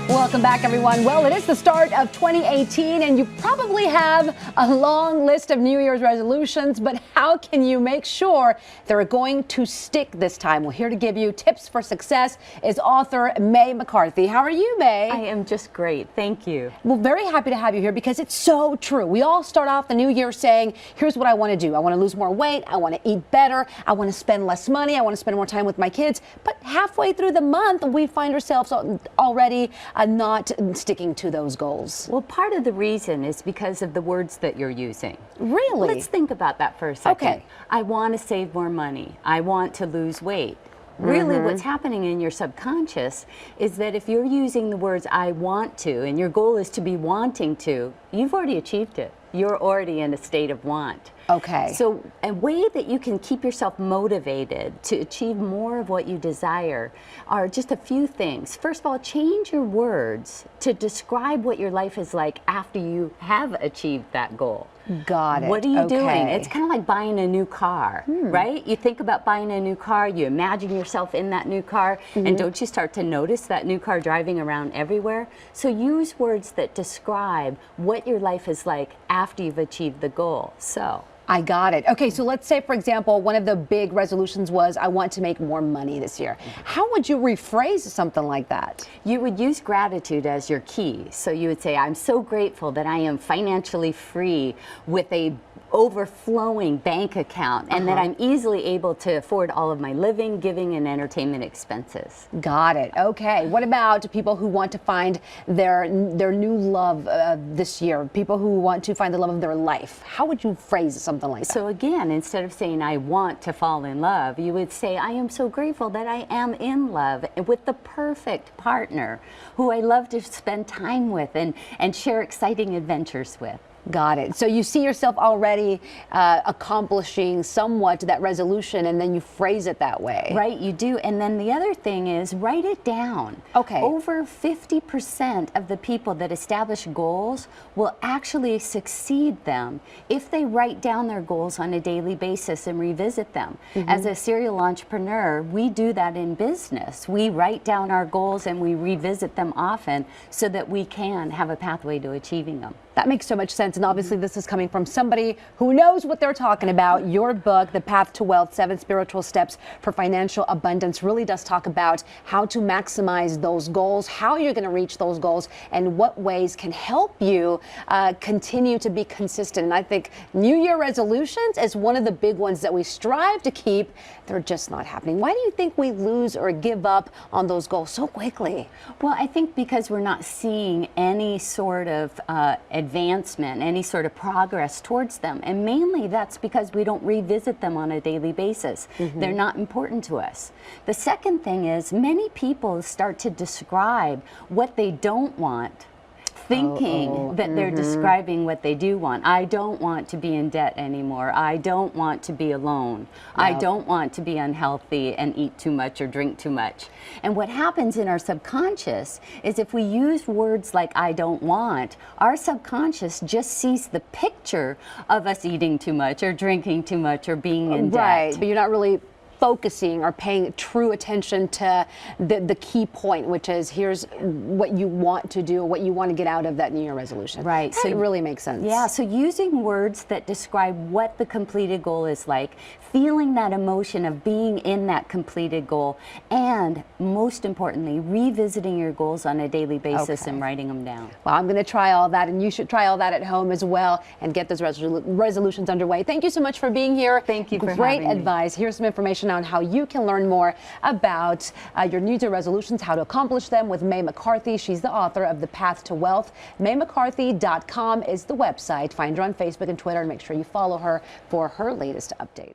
Welcome back, everyone. Well, it is the start of 2018, and you probably have a long list of New Year's resolutions, but how can you make sure they're going to stick this time? Well, here to give you tips for success is author McCarthy. How are you, May? I am just great. Thank you. Well, very happy to have you here because it's so true. We all start off the new year saying, here's what I want to do. I want to lose more weight. I want to eat better. I want to spend less money. I want to spend more time with my kids. But halfway through the month, we find ourselves already not sticking to those goals. Well, part of the reason is because of the words that you're using. Really? Let's think about that for a second. Okay. I want to save more money. I want to lose weight. Really, what's happening in your subconscious is that if you're using the words I want to, and your goal is to be wanting to, you've already achieved it. You're already in a state of want. Okay. So a way that you can keep yourself motivated to achieve more of what you desire are just a few things. First of all, change your words to describe what your life is like after you have achieved that goal. Got it. What are you Okay. doing? It's kind of like buying a new car, right? You think about buying a new car, you imagine yourself in that new car, and don't you start to notice that new car driving around everywhere? So use words that describe what your life is like after you've achieved the goal. So I got it. Okay, so let's say, for example, one of the big resolutions was I want to make more money this year. How would you rephrase something like that? you would use gratitude as your key. So you would say, I'm so grateful that I am financially free with a overflowing bank account and that I'm easily able to afford all of my living, giving, and entertainment expenses. Got it. Okay. What about people who want to find their new love this year? People who want to find the love of their life. How would you phrase something like that? So again, instead of saying I want to fall in love, you would say I am so grateful that I am in love with the perfect partner who I love to spend time with and share exciting adventures with. Got it. So you see yourself already accomplishing somewhat that resolution, and then you phrase it that way. Right, you do. And then the other thing is write it down. Okay. Over 50% of the people that establish goals will actually succeed them if they write down their goals on a daily basis and revisit them. As a serial entrepreneur, we do that in business. We write down our goals and we revisit them often so that we can have a pathway to achieving them. That makes so much sense. And obviously this is coming from somebody who knows what they're talking about. Your book, The Path to Wealth, 7 Spiritual Steps for Financial Abundance, really does talk about how to maximize those goals, how you're going to reach those goals, and what ways can help you continue to be consistent. And I think New Year resolutions is one of the big ones that we strive to keep. They're just not happening. Why do you think we lose or give up on those goals so quickly? Well, I think because we're not seeing any sort of advancement, any sort of progress towards them. And mainly that's because we don't revisit them on a daily basis. They're not important to us. The second thing is many people start to describe what they don't want, thinking that they're describing what they do want. I don't want to be in debt anymore. I don't want to be alone. I don't want to be unhealthy and eat too much or drink too much. And what happens in our subconscious is if we use words like I don't want, our subconscious just sees the picture of us eating too much or drinking too much or being in debt. Right, but you're not really focusing or paying true attention to the key point, which is here's what you want to do, what you want to get out of that New Year resolution. Right. So it really makes sense. Yeah, so using words that describe what the completed goal is like, feeling that emotion of being in that completed goal, and most importantly, revisiting your goals on a daily basis and writing them down. Well, I'm going to try all that, and you should try all that at home as well and get those resolutions underway. Thank you so much for being here. Thank you for having Great me. advice. Here's some information on how you can learn more about your New Year resolutions, how to accomplish them with McCarthy. She's the author of The Path to Wealth. McCarthy.com is the website. Find her on Facebook and Twitter and make sure you follow her for her latest updates.